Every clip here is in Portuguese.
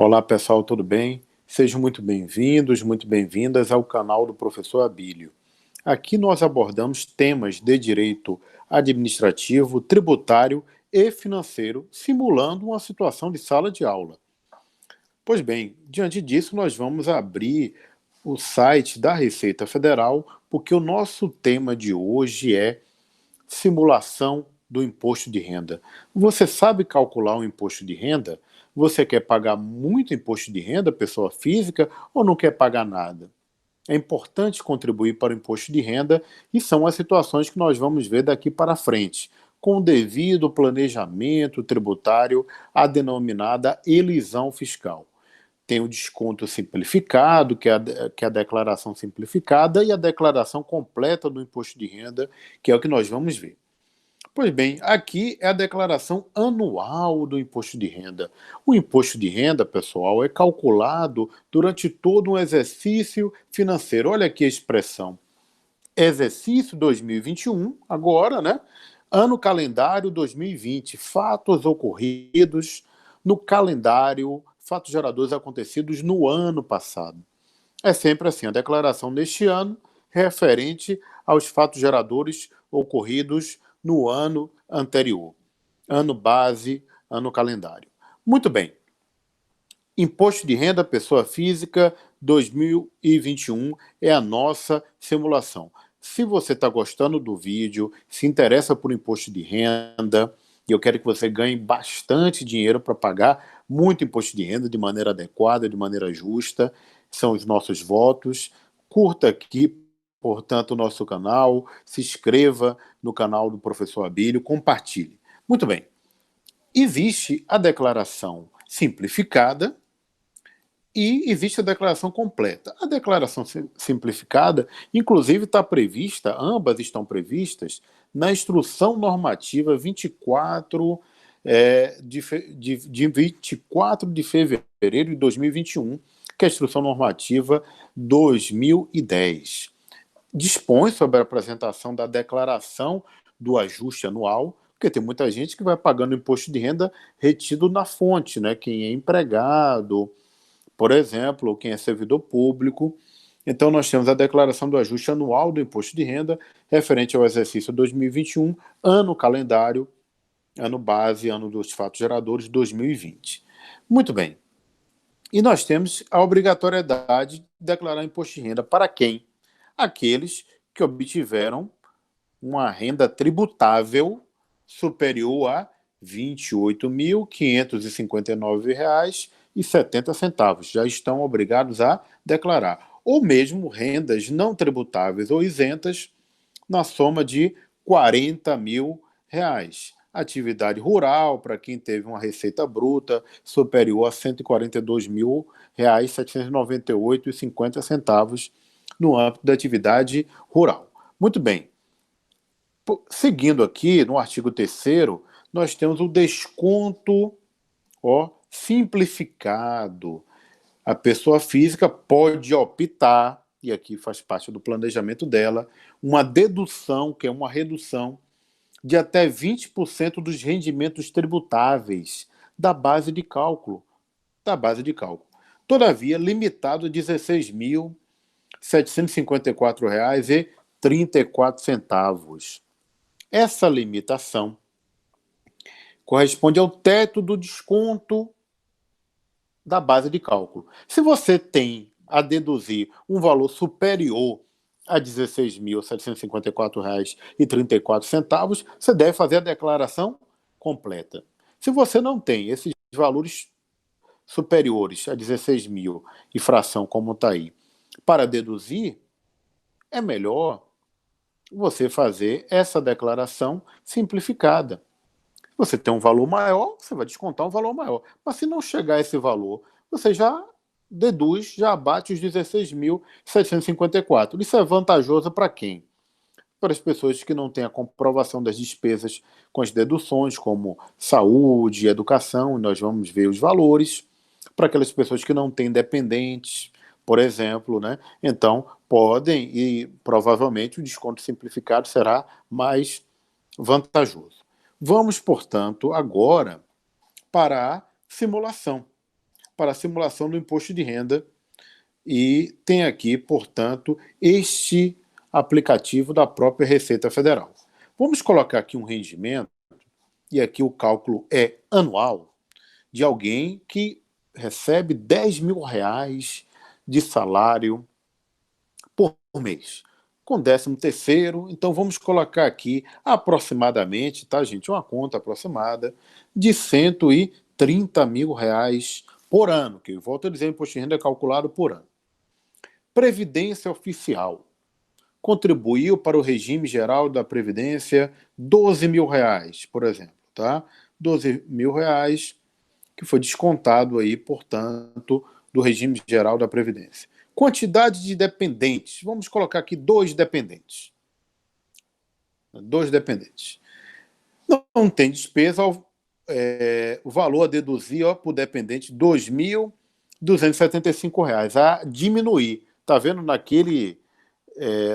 Olá pessoal, tudo bem? Sejam muito bem-vindos, muito bem-vindas ao canal do Professor Abílio. Aqui nós abordamos temas de direito administrativo, tributário e financeiro, simulando uma situação de sala de aula. Pois bem, diante disso nós vamos abrir o site da Receita Federal, porque o nosso tema de hoje é simulação do imposto de renda. Você sabe calcular o imposto de renda? Você quer pagar muito imposto de renda, pessoa física, ou não quer pagar nada? É importante contribuir para o imposto de renda e são as situações que nós vamos ver daqui para frente, com o devido planejamento tributário, a denominada elisão fiscal. Tem o desconto simplificado, que é a declaração simplificada, e a declaração completa do imposto de renda, que é o que nós vamos ver. Pois bem, aqui é a declaração anual do imposto de renda. O imposto de renda, pessoal, é calculado durante todo um exercício financeiro. Olha aqui a expressão. Exercício 2021, agora, né? Ano calendário 2020, fatos ocorridos no calendário, fatos geradores acontecidos no ano passado. É sempre assim, a declaração deste ano referente aos fatos geradores ocorridos no ano anterior. Ano base, ano calendário. Muito bem. Imposto de renda pessoa física 2021 é a nossa simulação. Se você está gostando do vídeo, se interessa por imposto de renda, e eu quero que você ganhe bastante dinheiro para pagar muito imposto de renda de maneira adequada, de maneira justa, são os nossos votos. Curta aqui, portanto, o nosso canal, se inscreva no canal do Professor Abílio, compartilhe. Muito bem. Existe a declaração simplificada, e existe a declaração completa. A declaração simplificada, inclusive, está prevista, ambas estão previstas, na Instrução Normativa 24, de 24 de fevereiro de 2021, que é a Instrução Normativa 2010. Dispõe sobre a apresentação da declaração do ajuste anual, porque tem muita gente que vai pagando imposto de renda retido na fonte, né? Quem é empregado, por exemplo, quem é servidor público. Então, nós temos a declaração do ajuste anual do imposto de renda referente ao exercício 2021, ano calendário, ano base, ano dos fatos geradores, 2020. Muito bem. E nós temos a obrigatoriedade de declarar imposto de renda para quem? Aqueles que obtiveram uma renda tributável superior a R$ 28.559,70. Já estão obrigados a declarar. Ou mesmo rendas não tributáveis ou isentas na soma de R$ 40.000. Atividade rural, para quem teve uma receita bruta superior a R$ 142.798,50 no âmbito da atividade rural. Muito bem. Seguindo aqui, no artigo 3º, nós temos o desconto simplificado. A pessoa física pode optar, e aqui faz parte do planejamento dela, uma dedução, que é uma redução, de até 20% dos rendimentos tributáveis da base de cálculo. Todavia, limitado a R$ 16.754,34. Essa limitação corresponde ao teto do desconto da base de cálculo. Se você tem a deduzir um valor superior a R$ 16.754,34, você deve fazer a declaração completa. Se você não tem esses valores superiores a 16 mil e fração, como está aí, para deduzir, é melhor você fazer essa declaração simplificada. Você tem um valor maior, você vai descontar um valor maior. Mas se não chegar a esse valor, você já deduz, já abate os 16.754. Isso é vantajoso para quem? Para as pessoas que não têm a comprovação das despesas com as deduções, como saúde, educação, nós vamos ver os valores. Para aquelas pessoas que não têm dependentes, por exemplo, né? Então, podem, e provavelmente o desconto simplificado será mais vantajoso. Vamos, portanto, agora para a simulação. para a simulação do imposto de renda e tem aqui, portanto, este aplicativo da própria Receita Federal. Vamos colocar aqui um rendimento, e aqui o cálculo é anual, de alguém que recebe R$ 10.000 de salário por mês, com 13º, então vamos colocar aqui aproximadamente, tá, gente, uma conta aproximada de R$ 130.000 por ano, que eu volto a dizer, o imposto de renda é calculado por ano. Previdência oficial. Contribuiu para o regime geral da Previdência R$ 12.000, por exemplo, tá? R$ 12.000 que foi descontado aí, portanto, do regime geral da Previdência. Quantidade de dependentes. Vamos colocar aqui 2 dependentes. 2 dependentes. Não tem despesa, o valor a deduzir por dependente R$ 2.275, a diminuir. Está vendo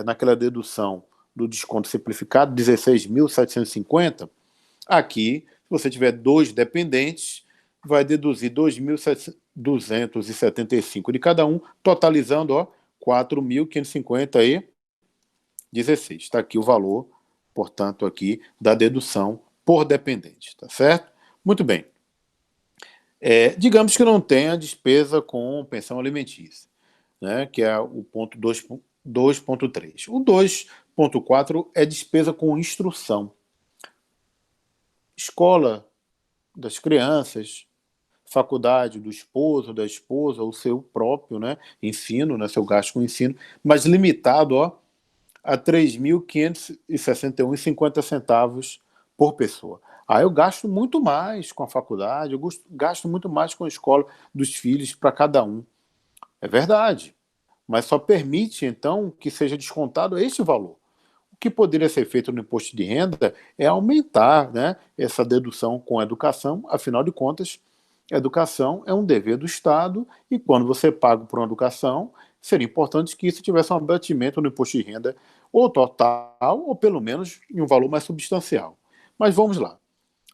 naquela dedução do desconto simplificado, 16.750? Aqui, se você tiver 2 dependentes, vai deduzir 2.275 de cada um, totalizando 4.550 e 16. Está aqui o valor, portanto, aqui da dedução por dependente, tá certo? Muito bem. Digamos que não tenha despesa com pensão alimentícia, né, que é o ponto 2.3. O 2.4 é despesa com instrução. Escola das crianças, faculdade do esposo, da esposa, o seu próprio, né, ensino, né, seu gasto com ensino, mas limitado a R$ 3.561,50 por pessoa. Aí eu gasto muito mais com a faculdade, eu gasto muito mais com a escola dos filhos para cada um. É verdade, mas só permite, então, que seja descontado este valor. O que poderia ser feito no imposto de renda é aumentar, né, essa dedução com a educação, afinal de contas, a educação é um dever do Estado e quando você paga por uma educação, seria importante que isso tivesse um abatimento no imposto de renda, ou total, ou pelo menos em um valor mais substancial. Mas vamos lá.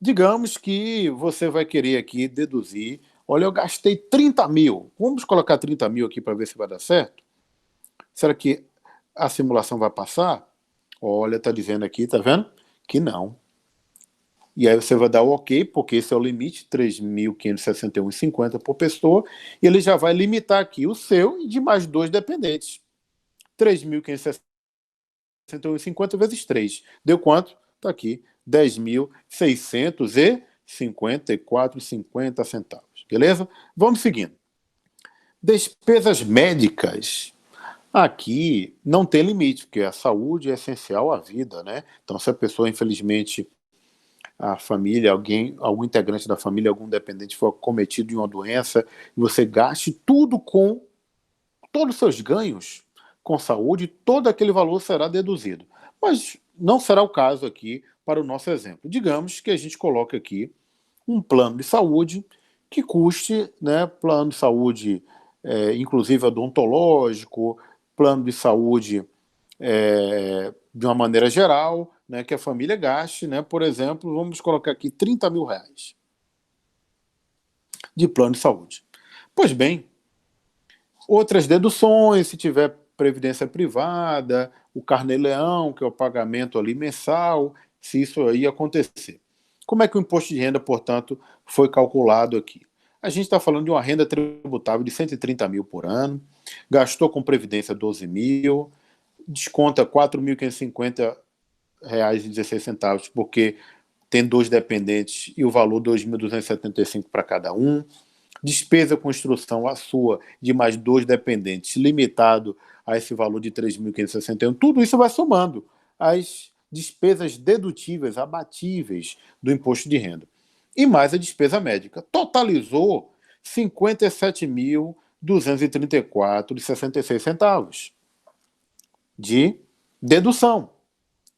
Digamos que você vai querer aqui deduzir, olha, eu gastei 30 mil, vamos colocar 30 mil aqui para ver se vai dar certo? Será que a simulação vai passar? Olha, está dizendo aqui, tá vendo? Que não. E aí você vai dar o ok, porque esse é o limite, 3.561,50 por pessoa, e ele já vai limitar aqui o seu e de mais 2 dependentes. 3.561,50 vezes 3. Deu quanto? Está aqui, 10.654,50 Beleza? Vamos seguindo. Despesas médicas. Aqui não tem limite, porque a saúde é essencial à vida, né? Então, se a pessoa, infelizmente, a família, algum integrante da família, algum dependente for cometido de uma doença, e você gaste tudo com todos os seus ganhos com saúde, todo aquele valor será deduzido. Mas não será o caso aqui para o nosso exemplo. Digamos que a gente coloque aqui um plano de saúde que custe, né, plano de saúde, inclusive odontológico, plano de saúde de uma maneira geral, né, que a família gaste, né, por exemplo, vamos colocar aqui R$ 30.000 de plano de saúde. Pois bem, outras deduções, se tiver previdência privada, o carnê-leão, que é o pagamento ali mensal, se isso aí acontecer. Como é que o imposto de renda, portanto, foi calculado aqui? A gente está falando de uma renda tributável de 130 mil por ano, gastou com previdência 12 mil, desconta R$ 4.550,16, porque tem 2 dependentes e o valor 2.275 para cada um. Despesa com instrução a sua de mais 2 dependentes, limitado a esse valor de 3.561. Tudo isso vai somando as despesas dedutíveis, abatíveis do imposto de renda. E mais a despesa médica. Totalizou R$ 57.234,66 de dedução,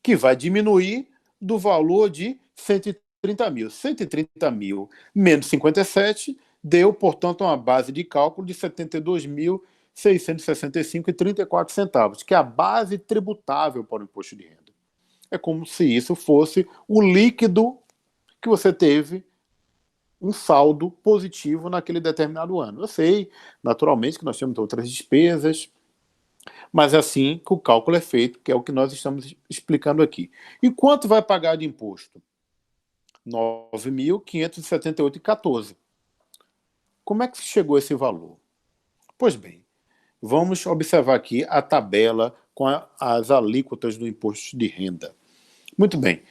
que vai diminuir do valor de 130 mil. 130 mil menos 57 deu, portanto, uma base de cálculo de 72.665,34, que é a base tributável para o imposto de renda. É como se isso fosse o líquido que você teve um saldo positivo naquele determinado ano. Eu sei, naturalmente, que nós temos outras despesas, mas é assim que o cálculo é feito, que é o que nós estamos explicando aqui. E quanto vai pagar de imposto? R$ 9.578,14. Como é que chegou a esse valor? Pois bem, vamos observar aqui a tabela com as alíquotas do imposto de renda. Muito bem.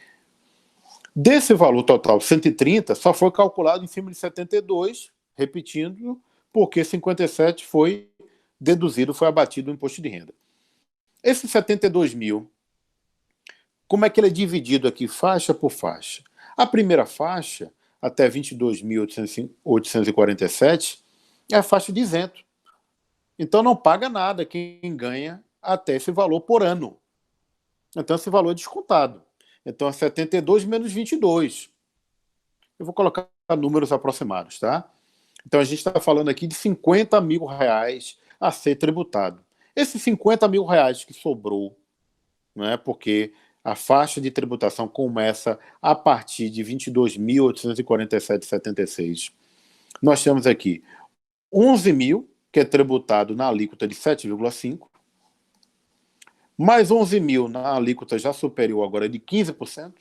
Desse valor total, 130, só foi calculado em cima de 72, repetindo, porque 57 foi deduzido, foi abatido o imposto de renda. Esse 72 mil, como é que ele é dividido aqui, faixa por faixa? A primeira faixa, até 22.847, é a faixa de isento. Então não paga nada quem ganha até esse valor por ano. Então esse valor é descontado. Então é 72 menos 22. Eu vou colocar números aproximados, tá? Então a gente está falando aqui de R$ 50 mil a ser tributado. Esses R$ 50 mil que sobrou, né, porque a faixa de tributação começa a partir de 22.847,76. Nós temos aqui 11 mil, que é tributado na alíquota de 7,5%, mais 11 mil na alíquota já superior agora de 15%,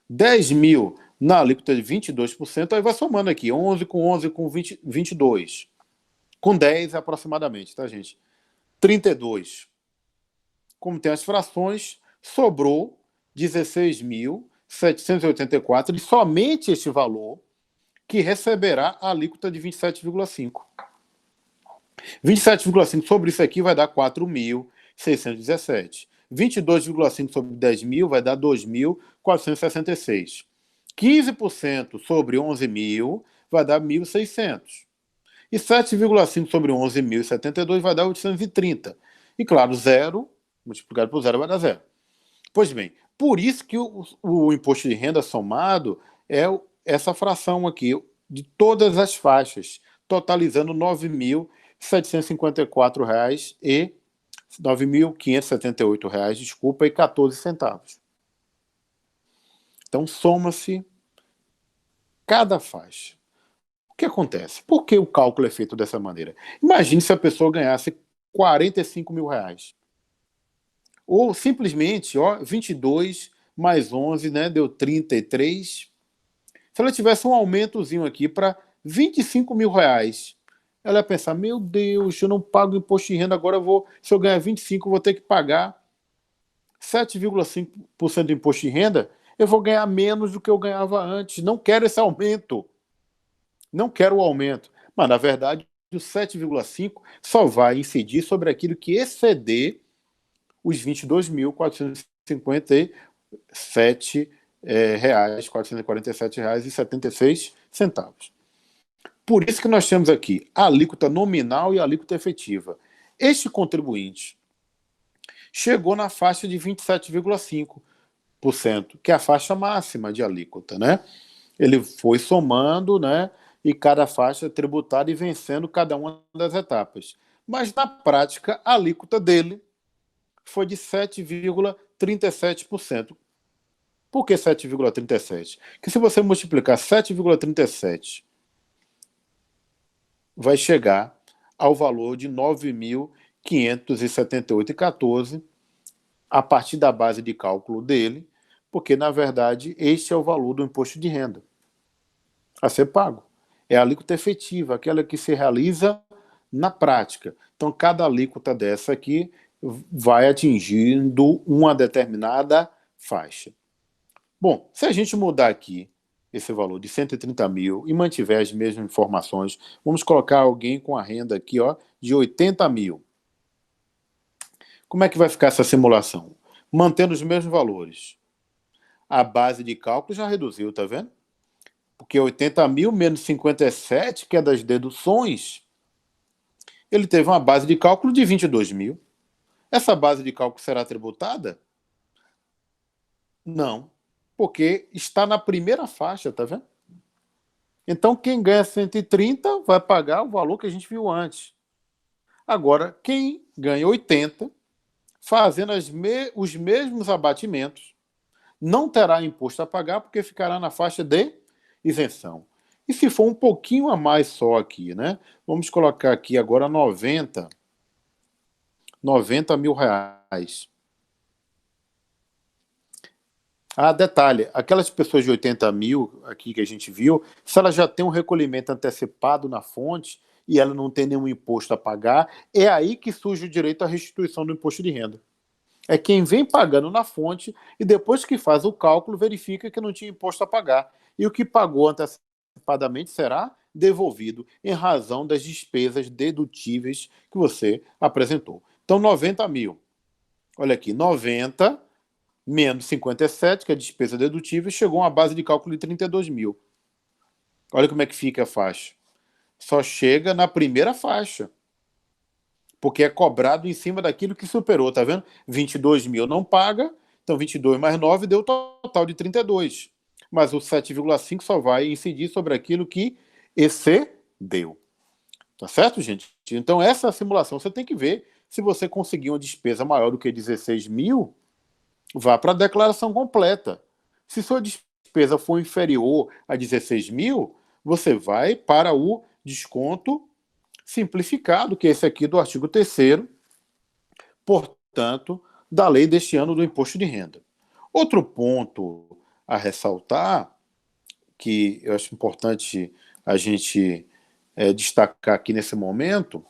10 mil na alíquota de 22%, aí vai somando aqui, 11 com 11 com 20, 22, com 10 aproximadamente, tá, gente? 32. Como tem as frações, sobrou 16.784 e somente este valor que receberá a alíquota de 27,5. 27,5 sobre isso aqui vai dar 4.617. 22,5 sobre 10 mil vai dar 2.466. 15% sobre 11 mil vai dar 1.600. E 7,5 sobre 11.072 vai dar 830. E claro, zero multiplicado por zero vai dar zero. Pois bem, por isso que o imposto de renda somado é essa fração aqui de todas as faixas, totalizando R$ 9.754 e R$ 9.578, desculpa, e 14 centavos. Então soma-se cada faixa. O que acontece? Por que o cálculo é feito dessa maneira? Imagine se a pessoa ganhasse R$ 45 mil. Ou simplesmente, 22 mais 11, né, deu 33. Se ela tivesse um aumentozinho aqui para R$ 25 mil, ela ia pensar, meu Deus, eu não pago imposto de renda, agora se eu ganhar 25, eu vou ter que pagar 7,5% de imposto de renda, eu vou ganhar menos do que eu ganhava antes. Não quero esse aumento. Não quero o aumento. Mas, na verdade, o 7,5% só vai incidir sobre aquilo que exceder os R$ 22.457 reais, R$ 447,76. Por isso que nós temos aqui a alíquota nominal e a alíquota efetiva. Este contribuinte chegou na faixa de 27,5%, que é a faixa máxima de alíquota, né? Ele foi somando, né, e cada faixa tributada e vencendo cada uma das etapas. Mas, na prática, a alíquota dele foi de 7,37%. Por que 7,37%? Porque se você multiplicar 7,37%, vai chegar ao valor de R$ 9.578,14 a partir da base de cálculo dele, porque, na verdade, este é o valor do imposto de renda a ser pago. É a alíquota efetiva, aquela que se realiza na prática. Então, cada alíquota dessa aqui vai atingindo uma determinada faixa. Bom, se a gente mudar aqui esse valor de 130 mil e mantiver as mesmas informações, vamos colocar alguém com a renda aqui, de 80 mil. Como é que vai ficar essa simulação? Mantendo os mesmos valores. A base de cálculo já reduziu, tá vendo? Porque 80 mil menos 57, que é das deduções, ele teve uma base de cálculo de 22 mil. Essa base de cálculo será tributada? Não, porque está na primeira faixa, tá vendo? Então, quem ganha 130 vai pagar o valor que a gente viu antes. Agora, quem ganha 80, fazendo os mesmos abatimentos, não terá imposto a pagar porque ficará na faixa de isenção. E se for um pouquinho a mais só aqui, né? Vamos colocar aqui agora 90 mil reais. Ah, detalhe, aquelas pessoas de 80 mil aqui que a gente viu, se ela já tem um recolhimento antecipado na fonte e ela não tem nenhum imposto a pagar, é aí que surge o direito à restituição do imposto de renda. É quem vem pagando na fonte e depois que faz o cálculo verifica que não tinha imposto a pagar. E o que pagou antecipadamente será devolvido em razão das despesas dedutíveis que você apresentou. Então, 90 mil. Olha aqui, 90 menos 57, que é a despesa dedutível, chegou a uma base de cálculo de 32 mil. Olha como é que fica a faixa. Só chega na primeira faixa, porque é cobrado em cima daquilo que superou, tá vendo? 22 mil não paga, então 22 mais 9 deu total de 32. Mas o 7,5 só vai incidir sobre aquilo que excedeu. Tá certo, gente? Então essa simulação você tem que ver se você conseguir uma despesa maior do que 16 mil, vá para a declaração completa. Se sua despesa for inferior a 16 mil, você vai para o desconto simplificado, que é esse aqui do artigo 3º, portanto, da lei deste ano do imposto de renda. Outro ponto a ressaltar, que eu acho importante a gente destacar aqui nesse momento,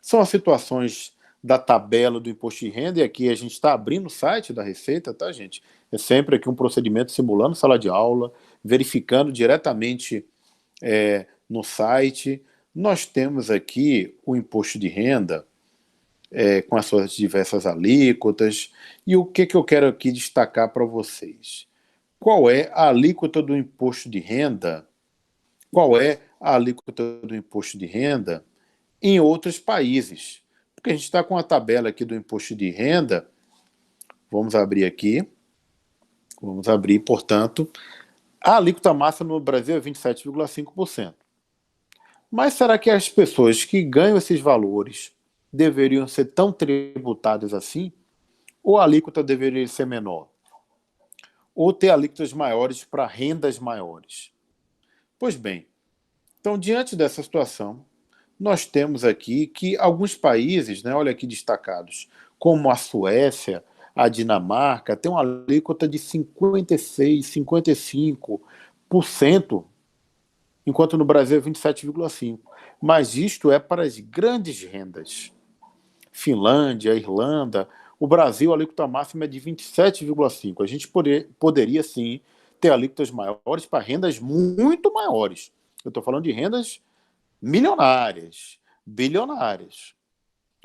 são as situações da tabela do imposto de renda, e aqui a gente está abrindo o site da Receita, tá, gente? É sempre aqui um procedimento simulando sala de aula, verificando diretamente no site. Nós temos aqui o imposto de renda com as suas diversas alíquotas, e o que eu quero aqui destacar para vocês? Qual é a alíquota do imposto de renda? Qual é a alíquota do imposto de renda em outros países? Porque a gente está com a tabela aqui do imposto de renda, vamos abrir aqui, portanto, a alíquota máxima no Brasil é 27,5%. Mas será que as pessoas que ganham esses valores deveriam ser tão tributadas assim? Ou a alíquota deveria ser menor? Ou ter alíquotas maiores para rendas maiores? Pois bem, então, diante dessa situação, nós temos aqui que alguns países, né, olha aqui destacados, como a Suécia, a Dinamarca, tem uma alíquota de 56%, 55%, enquanto no Brasil é 27,5%. Mas isto é para as grandes rendas. Finlândia, Irlanda, o Brasil, a alíquota máxima é de 27,5%. A gente poderia, sim, ter alíquotas maiores para rendas muito maiores. Eu estou falando de rendas milionárias, bilionárias,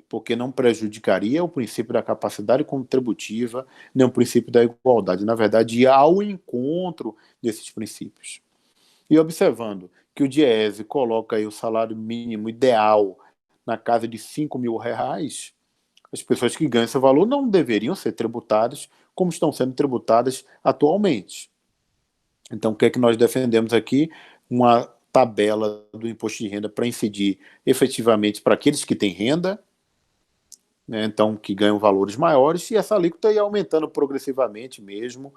porque não prejudicaria o princípio da capacidade contributiva, nem o princípio da igualdade. Na verdade, ia ao encontro desses princípios. E observando que o Diese coloca aí o salário mínimo ideal na casa de 5 mil reais, as pessoas que ganham esse valor não deveriam ser tributadas como estão sendo tributadas atualmente. Então, o que é que nós defendemos aqui? Uma tabela do imposto de renda para incidir efetivamente para aqueles que têm renda, né, então que ganham valores maiores, e essa alíquota ia aumentando progressivamente mesmo,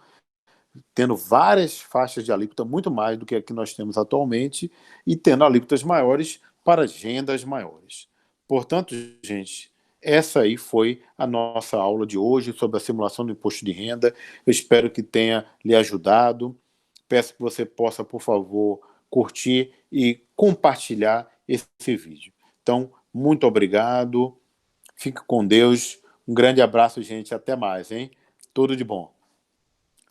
tendo várias faixas de alíquota, muito mais do que a que nós temos atualmente, e tendo alíquotas maiores para as rendas maiores. Portanto, gente, essa aí foi a nossa aula de hoje sobre a simulação do imposto de renda. Eu espero que tenha lhe ajudado. Peço que você possa, por favor, curtir e compartilhar esse vídeo. Então, muito obrigado. Fique com Deus. Um grande abraço, gente. Até mais, hein? Tudo de bom.